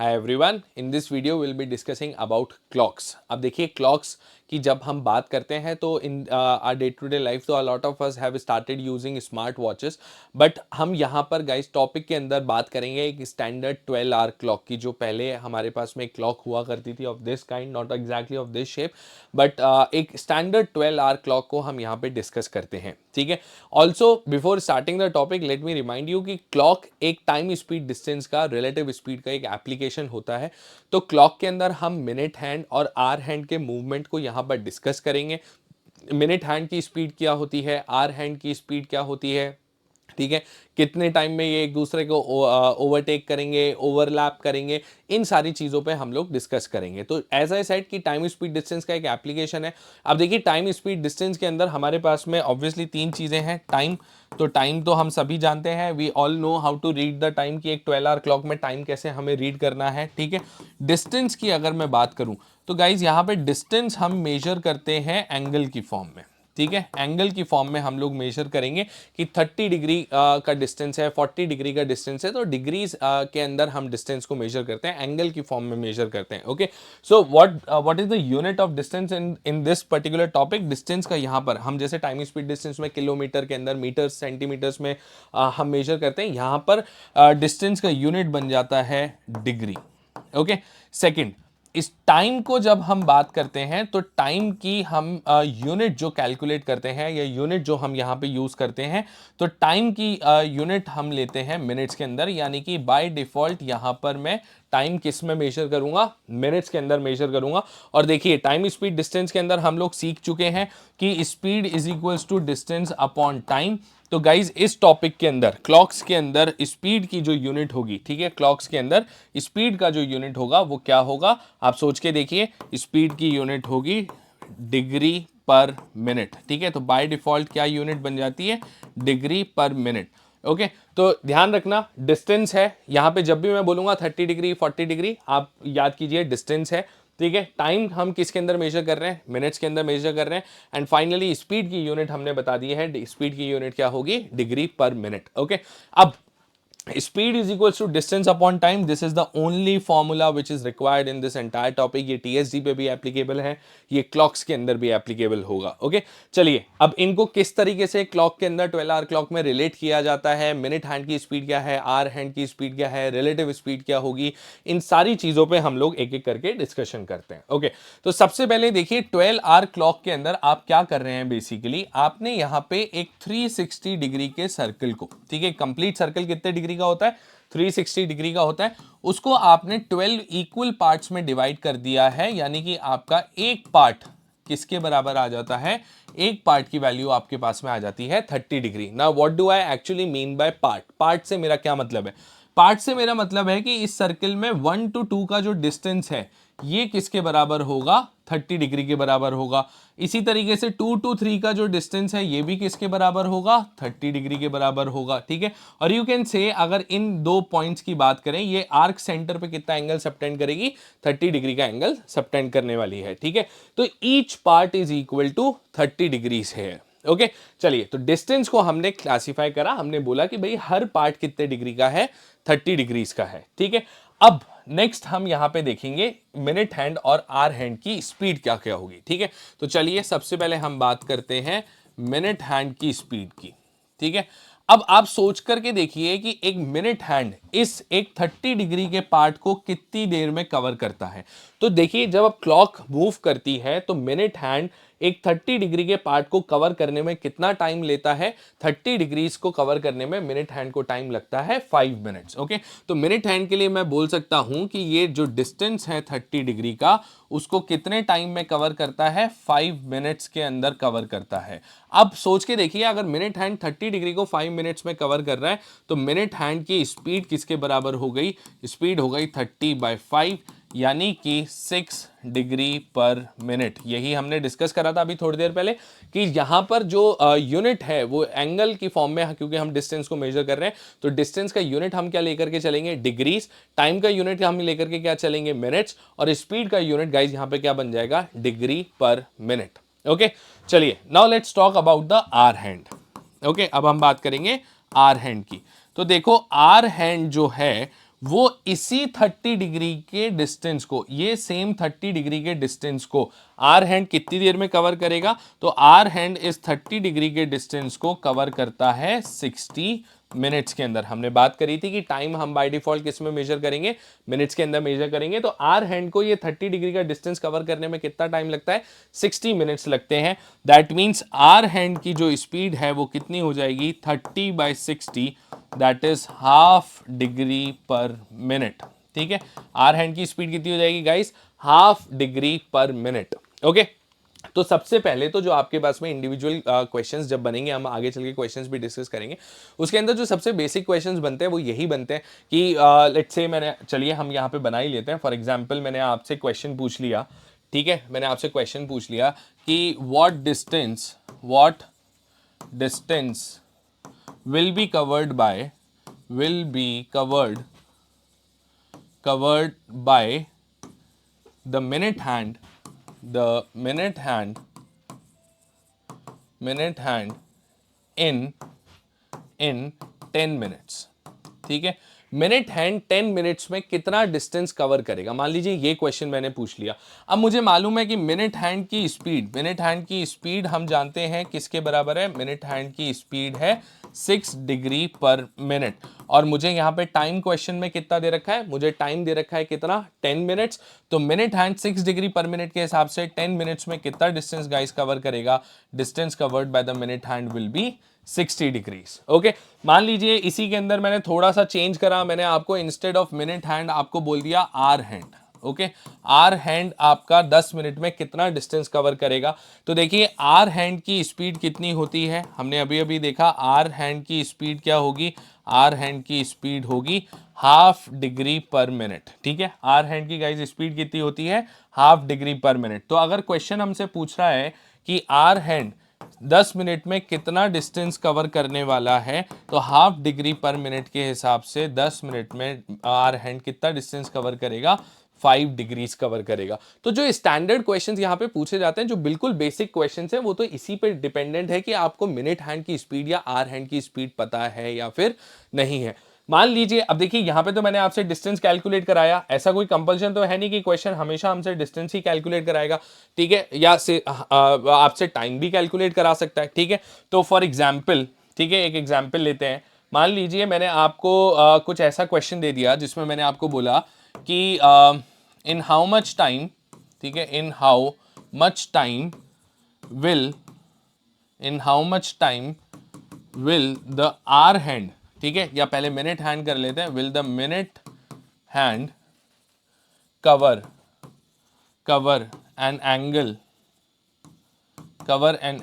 Hi everyone, in this video will be discussing about clocks. अब देखिए clocks की जब हम बात करते हैं तो in our day to day life तो a lot of us have started using smart watches, but हम यहाँ पर गाइस टॉपिक के अंदर बात करेंगे एक स्टैंडर्ड 12 आवर क्लॉक की, जो पहले हमारे पास में एक क्लॉक हुआ करती थी of this kind, not exactly of this shape, but एक स्टैंडर्ड 12 आवर क्लॉक को हम यहाँ पे डिस्कस करते हैं। ठीक है, also before starting the topic let me remind you कि क्लॉक एक टाइम स्पीड डिस्टेंस का रिलेटिव स्पीड का एक एप्लीकेशन होता है। तो क्लॉक के अंदर हम मिनट हैंड और आवर हैंड के मूवमेंट को यहाँ पर डिस्कस करेंगे। मिनट हैंड की स्पीड क्या होती है, आवर हैंड की स्पीड क्या होती है, ठीक है, कितने टाइम में ये एक दूसरे को ओवरटेक करेंगे, ओवरलैप करेंगे, इन सारी चीज़ों पे हम लोग डिस्कस करेंगे। तो एज आई सेड कि टाइम स्पीड डिस्टेंस का एक एप्लीकेशन है। अब देखिए टाइम स्पीड डिस्टेंस के अंदर हमारे पास में ऑब्वियसली तीन चीज़ें हैं। टाइम, तो टाइम तो हम सभी जानते हैं, we all know how to read the time की एक 12 आवर क्लॉक में टाइम कैसे हमें रीड करना है। ठीक है, डिस्टेंस की अगर मैं बात करूं तो गाइज यहाँ पे डिस्टेंस हम मेजर करते हैं एंगल की फॉर्म में। ठीक है, एंगल की फॉर्म में हम लोग मेजर करेंगे कि 30 डिग्री का डिस्टेंस है, 40 डिग्री का डिस्टेंस है, तो डिग्रीज के अंदर हम डिस्टेंस को मेजर करते हैं, एंगल की फॉर्म में मेजर करते हैं। Okay, so what is the unit of distance in this particular topic. Distance का यहाँ पर हम जैसे टाइम स्पीड डिस्टेंस में किलोमीटर के अंदर मीटर सेंटीमीटर्स में हम मेजर करते हैं, यहाँ पर डिस्टेंस का यूनिट बन जाता है डिग्री। ओके, सेकेंड, इस टाइम को जब हम बात करते हैं तो टाइम की हम यूनिट जो कैलकुलेट करते हैं या यूनिट जो हम यहाँ पे यूज करते हैं, तो टाइम की यूनिट हम लेते हैं मिनट्स के अंदर, यानी कि बाय डिफॉल्ट यहाँ पर मैं टाइम किस में मेजर करूंगा, मिनट्स के अंदर मेजर करूंगा। और देखिए टाइम स्पीड डिस्टेंस के अंदर हम लोग सीख चुके हैं कि speed is equals to distance upon time. तो गाइज इस टॉपिक के अंदर क्लॉक्स के अंदर स्पीड की जो यूनिट होगी, ठीक है, क्लॉक्स के अंदर स्पीड का जो यूनिट होगा वो क्या होगा, आप सोच के देखिए। स्पीड की यूनिट होगी डिग्री पर मिनट। ठीक है, तो बाय डिफॉल्ट क्या यूनिट बन जाती है, डिग्री पर मिनट। ओके, तो ध्यान रखना डिस्टेंस है यहाँ पे, जब भी मैं बोलूंगा 30 डिग्री 40 डिग्री आप याद कीजिए डिस्टेंस है। ठीक है, टाइम हम किसके अंदर मेजर कर रहे हैं, मिनट्स के अंदर मेजर कर रहे हैं। एंड फाइनली स्पीड की यूनिट हमने बता दी है, स्पीड की यूनिट क्या होगी, डिग्री पर मिनट। ओके, अब speed is equals to distance upon time. This is the only formula which is required in this entire topic. ये TSD पे भी एप्लीकेबल है, ये क्लॉक्स के अंदर भी एप्लीकेबल होगा। ओके, चलिए अब इनको किस तरीके से क्लॉक के अंदर 12 आवर क्लॉक में रिलेट किया जाता है, मिनट हैंड की स्पीड क्या है, आवर हैंड की स्पीड क्या है, रिलेटिव स्पीड क्या होगी, इन सारी चीजों पे हम लोग एक एक करके डिस्कशन करते हैं। ओके, तो सबसे पहले देखिए 12 आवर क्लॉक के अंदर आप क्या कर रहे हैं, बेसिकली आपने यहाँ पे एक 360 डिग्री के सर्कल को, ठीक है, कंप्लीट सर्कल कितने डिग्री का होता है, 360 डिग्री का होता है, उसको आपने 12 इक्वल पार्ट्स में डिवाइड कर दिया है, यानी कि आपका एक पार्ट किसके बराबर आ जाता है, एक पार्ट की वैल्यू आपके पास में आ जाती है 30 degree. Now what do I actually mean by part, part से मेरा क्या मतलब है, पार्ट से मेरा मतलब है कि इस सर्कल में 1 to 2 का जो डिस्टेंस है ये किसके बराबर होगा, 30 डिग्री के बराबर होगा। इसी तरीके से 2 to 3 का जो डिस्टेंस है ये भी किसके बराबर होगा, 30 डिग्री के बराबर होगा। ठीक है, और यू कैन से अगर इन दो पॉइंट्स की बात करें, ये आर्क सेंटर पे कितना एंगल सबटेंड करेगी, 30 डिग्री का एंगल सबटेंड करने वाली है। ठीक है, तो each part is equal to 30 degrees है। ओके, चलिए तो डिस्टेंस को हमने क्लासिफाई करा, हमने बोला कि भाई हर पार्ट कितने डिग्री का है, 30 डिग्रीज का है। ठीक है, अब नेक्स्ट हम यहां पे देखेंगे मिनट हैंड और आवर हैंड की स्पीड क्या क्या होगी। ठीक है, तो चलिए सबसे पहले हम बात करते हैं मिनट हैंड की स्पीड की। ठीक है, अब आप सोच करके देखिए कि एक मिनट हैंड इस एक 30 डिग्री के पार्ट को कितनी देर में कवर करता है। तो देखिए जब अब क्लॉक मूव करती है तो मिनट हैंड एक 30 डिग्री के पार्ट को कवर करने में कितना टाइम लेता है, 30 डिग्रीज को कवर करने में मिनट हैंड को टाइम लगता है 5 मिनट्स। ओके, तो मिनट हैंड के लिए मैं बोल सकता हूं कि ये जो डिस्टेंस है 30 डिग्री का, उसको कितने टाइम में कवर करता है, 5 मिनट्स के अंदर कवर करता है। अब सोच के देखिए अगर मिनट हैंड 30 डिग्री को 5 मिनट्स में कवर कर रहा है तो मिनट हैंड की स्पीड किसके बराबर हो गई, स्पीड हो गई 30/5, यानी कि 6 डिग्री पर मिनट। यही हमने डिस्कस करा था अभी थोड़ी देर पहले कि यहां पर जो यूनिट है वो एंगल की फॉर्म में, क्योंकि हम डिस्टेंस को मेजर कर रहे हैं तो डिस्टेंस का यूनिट हम क्या लेकर के चलेंगे, डिग्रीज, टाइम का यूनिट हम लेकर के क्या चलेंगे, मिनट्स, और स्पीड का यूनिट गाइज यहां पे क्या बन जाएगा, डिग्री पर मिनट। ओके, चलिए now let's talk about the hour hand. Okay, अब हम बात करेंगे आवर हैंड की। तो देखो आवर हैंड जो है वो इसी 30 डिग्री के डिस्टेंस को, ये सेम 30 डिग्री के डिस्टेंस को आर हैंड कितनी देर में कवर करेगा? तो आर हैंड इस 30 डिग्री के डिस्टेंस को कवर करता है 60 मिनट्स के अंदर। हमने बात करी थी कि टाइम हम बाय डिफॉल्ट किस में मेजर करेंगे? मिनट्स के अंदर मेजर करेंगे। तो आर हैंड को ये 30 डिग्री का डिस्टेंस कवर करने में कितना टाइम लगता है? 60 मिनट्स लगते हैं। दैट मीन्स आर हैंड की जो स्पीड है वो कितनी हो जाएगी? 30/60, that is half degree per minute. ठीक है, आर हैंड की स्पीड कितनी हो जाएगी guys? Half degree per minute. Okay, तो सबसे पहले तो जो आपके पास में इंडिविजुअल क्वेश्चंस जब बनेंगे, हम आगे चल के क्वेश्चंस भी डिस्कस करेंगे, उसके अंदर जो सबसे बेसिक क्वेश्चंस बनते हैं वो यही बनते हैं कि लेट्स से मैंने, चलिए हम यहाँ पे बना ही लेते हैं। फॉर एग्जांपल मैंने आपसे क्वेश्चन पूछ लिया, ठीक है, मैंने आपसे क्वेश्चन पूछ लिया कि what distance will be covered by the minute hand in 10 minutes। ठीक है, मिनट हैंड 10 मिनट्स में कितना डिस्टेंस कवर करेगा? मान लीजिए ये क्वेश्चन मैंने पूछ लिया। अब मुझे मालूम है कि मिनट हैंड की स्पीड हम जानते हैं किसके बराबर है? मिनट हैंड की स्पीड है 6 डिग्री पर मिनट। और मुझे यहाँ पे टाइम क्वेश्चन में कितना दे रखा है? मुझे टाइम दे रखा है कितना? 10 मिनट्स। तो minute hand 6 degree per minute के हिसाब से 10 मिनट्स में कितना डिस्टेंस गाइस कवर करेगा? Distance covered by the minute hand will be 60 degrees. Okay, मान लीजिए इसी के अंदर मैंने थोड़ा सा चेंज करा, मैंने आपको इंस्टेड ऑफ मिनट हैंड आपको बोल दिया hour hand. Okay, hour hand आपका 10 मिनट में कितना डिस्टेंस कवर करेगा? तो देखिए आर हैंड की स्पीड कितनी होती है? हमने अभी अभी देखा आर हैंड की स्पीड क्या होगी? आर हैंड की स्पीड होगी हाफ डिग्री पर मिनट। ठीक है, आर हैंड की गाइस स्पीड कितनी होती है? Half degree per minute. तो अगर क्वेश्चन हमसे पूछ रहा है कि आर हैंड 10 मिनट में कितना डिस्टेंस कवर करने वाला है, तो हाफ डिग्री पर मिनट के हिसाब से 10 मिनट में आर हैंड कितना डिस्टेंस कवर करेगा? 5 डिग्रीज कवर करेगा। तो जो स्टैंडर्ड क्वेश्चंस यहाँ पे पूछे जाते हैं, जो बिल्कुल बेसिक क्वेश्चंस है, वो तो इसी पे डिपेंडेंट है कि आपको मिनट हैंड की स्पीड या आर हैंड की स्पीड पता है या फिर नहीं है। मान लीजिए, अब देखिए यहां पे तो मैंने आपसे डिस्टेंस कैलकुलेट कराया, ऐसा कोई कंपल्शन तो है नहीं कि क्वेश्चन हमेशा हमसे डिस्टेंस ही कैलकुलेट कराएगा। ठीक है, या से आपसे टाइम भी कैलकुलेट करा सकता है। ठीक है, तो फॉर एग्जाम्पल, ठीक है, एक एग्जाम्पल लेते हैं। मान लीजिए मैंने आपको कुछ ऐसा क्वेश्चन दे दिया जिसमें मैंने आपको बोला कि इन हाउ मच टाइम, ठीक है, in how much time will the hour hand, ठीक है, या पहले मिनट हैंड कर लेते हैं, will the minute hand cover an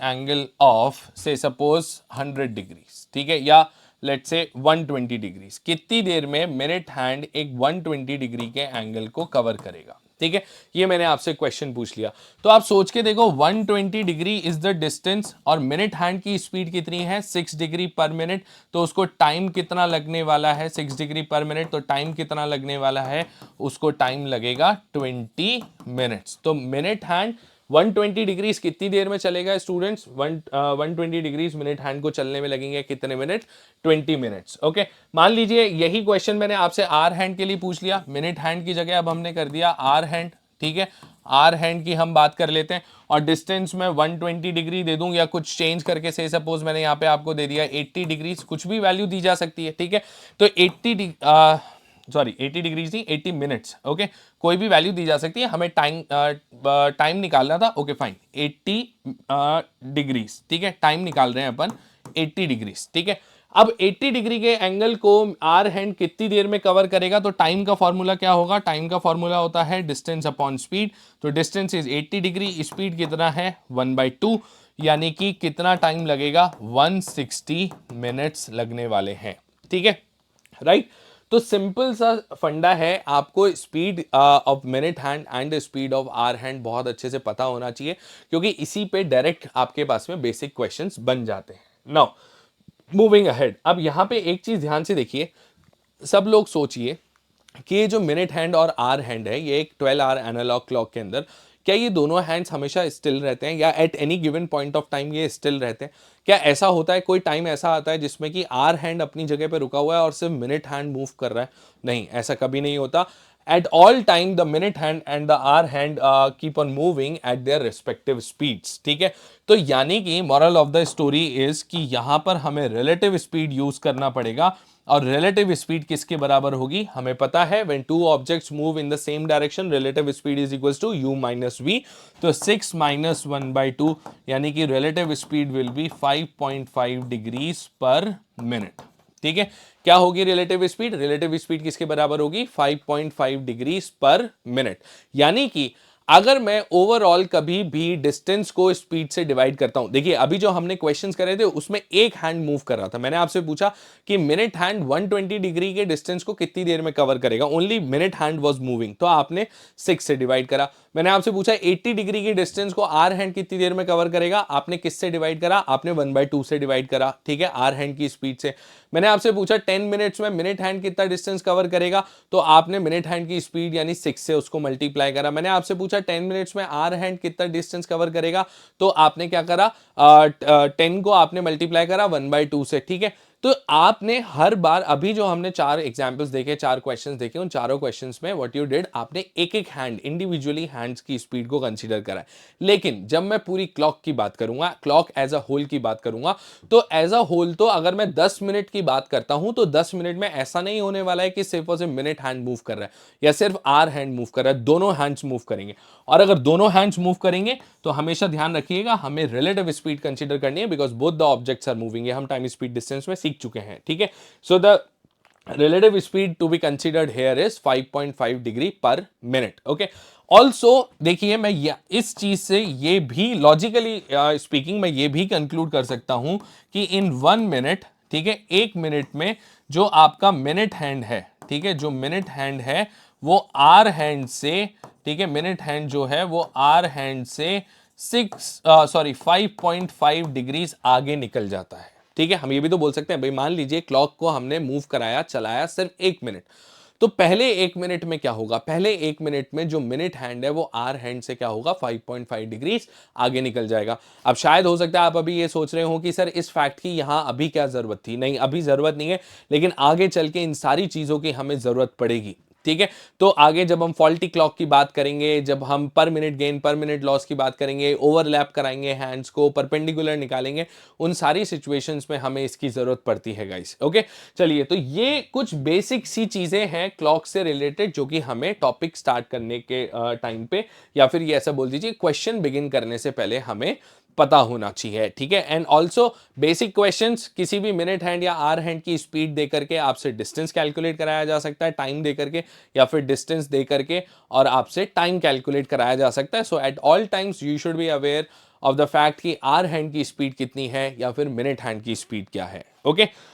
angle of say suppose 100 degrees. ठीक है, या लेट्स से 120 डिग्रीज। कितनी देर में मिनट हैंड एक 120 डिग्री के एंगल को कवर करेगा? ठीक है, ये मैंने आपसे क्वेश्चन पूछ लिया। तो आप सोच के देखो, 120 डिग्री इज द डिस्टेंस और मिनट हैंड की स्पीड कितनी है? 6 डिग्री पर मिनट। तो उसको टाइम कितना लगने वाला है? 6 डिग्री पर मिनट, तो टाइम कितना लगने वाला है? उसको टाइम लगेगा 20 मिनट्स। तो मिनट हैंड 120 डिग्रीज कितनी देर में चलेगा स्टूडेंट्स? 120 डिग्रीज मिनट हैंड को चलने में लगेंगे कितने मिनट? 20 मिनट्स। ओके, मान लीजिए यही क्वेश्चन मैंने आपसे आर हैंड के लिए पूछ लिया। मिनट हैंड की जगह अब हमने कर दिया आर हैंड। ठीक है, आर हैंड की हम बात कर लेते हैं और डिस्टेंस में 120 डिग्री दे दूं या कुछ चेंज करके, से सपोज मैंने यहाँ पे आपको दे दिया 80 डिग्रीज, कुछ भी वैल्यू दी जा सकती है। ठीक है, तो 80 डिग्रीज नहीं, 80 मिनट्स। ओके, कोई भी वैल्यू दी जा सकती है, हमें टाइम निकालना था। Okay fine, 80 degrees. ठीक है, टाइम निकाल रहे हैं अपन 80 डिग्रीज। ठीक है, अब 80 डिग्री के एंगल को आर हैंड कितनी देर में कवर करेगा? तो टाइम का फॉर्मूला क्या होगा? टाइम का फॉर्मूला होता है डिस्टेंस अपॉन स्पीड। तो डिस्टेंस इज 80 डिग्री, स्पीड कितना है? 1/2, यानी कि कितना टाइम लगेगा? 160 मिनट्स लगने वाले हैं। ठीक है, राइट। तो सिंपल सा फंडा है, आपको speed of minute hand and speed of hour hand बहुत अच्छे से पता होना चाहिए, क्योंकि इसी पे डायरेक्ट आपके पास में बेसिक क्वेश्चंस बन जाते हैं। नाउ मूविंग अहेड, अब यहां पे एक चीज ध्यान से देखिए, सब लोग सोचिए कि ये जो मिनट हैंड और आर हैंड है, ये एक 12 आवर एनालॉग क्लॉक के अंदर क्या ये दोनों हैंड्स हमेशा स्टिल रहते हैं या at any given point of time ये स्टिल रहते हैं? क्या ऐसा होता है, कोई टाइम ऐसा आता है जिसमें कि आर हैंड अपनी जगह पे रुका हुआ है और सिर्फ मिनट हैंड मूव कर रहा है? नहीं, ऐसा कभी नहीं होता. At all time the minute hand and the hour hand keep on moving at their respective speeds. ठीक है, तो यानी कि moral of the story is कि यहां पर हमें relative speed यूज करना पड़ेगा. और relative speed किसके बराबर होगी? हमें पता है when two objects move in the same direction relative speed is equals to u minus v. तो 6 minus 1 by 2 यानी कि relative speed will be 5.5 degrees per minute. ठीक है, क्या होगी रिलेटिव स्पीड? रिलेटिव स्पीड किसके बराबर होगी? 5.5 डिग्रीज पर मिनट. यानी कि अगर मैं ओवरऑल कभी भी डिस्टेंस को स्पीड से डिवाइड करता हूं, देखिए अभी जो हमने क्वेश्चंस करे थे उसमें एक हैंड मूव कर रहा था. मैंने आपसे पूछा कि मिनट हैंड 120 डिग्री के डिस्टेंस को कितनी देर में कवर करेगा? Only minute hand was moving, तो आपने 6 से डिवाइड करा. मैंने आपसे पूछा 80 डिग्री की डिस्टेंस को आर हैंड कितनी देर में कवर करेगा? आपने किससे डिवाइड करा? आपने 1/2 से डिवाइड करा. ठीक है, आर हैंड की स्पीड से. मैंने आपसे पूछा 10 मिनट्स में मिनट हैंड कितना डिस्टेंस कवर करेगा? तो आपने मिनट हैंड की स्पीड यानी 6 से उसको मल्टीप्लाई करा. मैंने आपसे पूछा 10 मिनट्स में आर हैंड कितना डिस्टेंस कवर करेगा? तो आपने क्या करा? 10 को आपने मल्टीप्लाई करा 1/2 से. ठीक है, तो आपने हर बार, अभी जो हमने 4 एग्जांपल्स देखे, 4 क्वेश्चंस देखे, उन चारों क्वेश्चंस में व्हाट यू डिड, आपने एक एक हैंड इंडिविजुअली हैंड्स की स्पीड को कंसीडर करा है. लेकिन जब मैं पूरी क्लॉक की बात करूंगा, क्लॉक एज अ होल की बात करूंगा, तो एज अ होल तो अगर मैं 10 मिनट की बात करता हूं तो 10 मिनट में ऐसा नहीं होने वाला है कि सिर्फ और सिर्फ मिनट हैंड मूव कर रहा है या सिर्फ आर हैंड मूव कर रहा है. दोनों हैंड्स मूव करेंगे. और अगर दोनों हैंड्स मूव करेंगे तो हमेशा ध्यान रखिएगा हमें रिलेटिव स्पीड कंसीडर करनी है, because both the objects are moving. हम टाइम स्पीड डिस्टेंस में सीख चुके हैं. ठीक है, so the relative speed to be considered here is 5.5 degree per minute. Okay, also देखिए मैं इस चीज से ये भी लॉजिकली स्पीकिंग मैं ये भी कंक्लूड कर सकता हूं कि इन 1 मिनट, ठीक है, 1 मिनट में जो आपका मिनट हैंड है, ठीक है, जो मिनट हैंड है वो आर हैंड से, ठीक है, मिनट हैंड जो है वो आर हैंड से 5.5 डिग्रीज आगे निकल जाता है. ठीक है, हम ये भी तो बोल सकते हैं भाई, मान लीजिए क्लॉक को हमने मूव कराया, चलाया सिर्फ 1 मिनट, तो पहले 1 मिनट में क्या होगा? पहले 1 मिनट में जो मिनट हैंड है वो आर हैंड से क्या होगा? 5.5 डिग्रीज आगे निकल जाएगा. अब शायद हो सकता है आप अभी ये सोच रहे हो कि सर इस फैक्ट की यहां अभी क्या जरूरत थी? नहीं, अभी जरूरत नहीं है, लेकिन आगे चल के इन सारी चीजों की हमें जरूरत पड़ेगी. ठीक है, तो आगे जब हम फॉल्टी क्लॉक की बात करेंगे, जब हम पर मिनट गेन पर मिनट लॉस की बात करेंगे, ओवरलैप कराएंगे हैंड्स को, परपेंडिकुलर निकालेंगे, उन सारी सिचुएशंस में हमें इसकी जरूरत पड़ती है गाइस. ओके, चलिए, तो ये कुछ बेसिक सी चीजें हैं क्लॉक से रिलेटेड जो कि हमें टॉपिक स्टार्ट करने के टाइम पे, या फिर ये ऐसा बोल दीजिए क्वेश्चन बिगिन करने से पहले हमें पता होना चाहिए. ठीक है, एंड ऑल्सो बेसिक क्वेश्चंस, किसी भी मिनट हैंड या आर हैंड की स्पीड दे करके आपसे डिस्टेंस कैलकुलेट कराया जा सकता है, टाइम दे करके, या फिर डिस्टेंस दे करके और आपसे टाइम कैलकुलेट कराया जा सकता है. So at all times you should be aware of the fact कि आर हैंड की स्पीड कितनी है या फिर मिनट हैंड की स्पीड क्या है. ओके,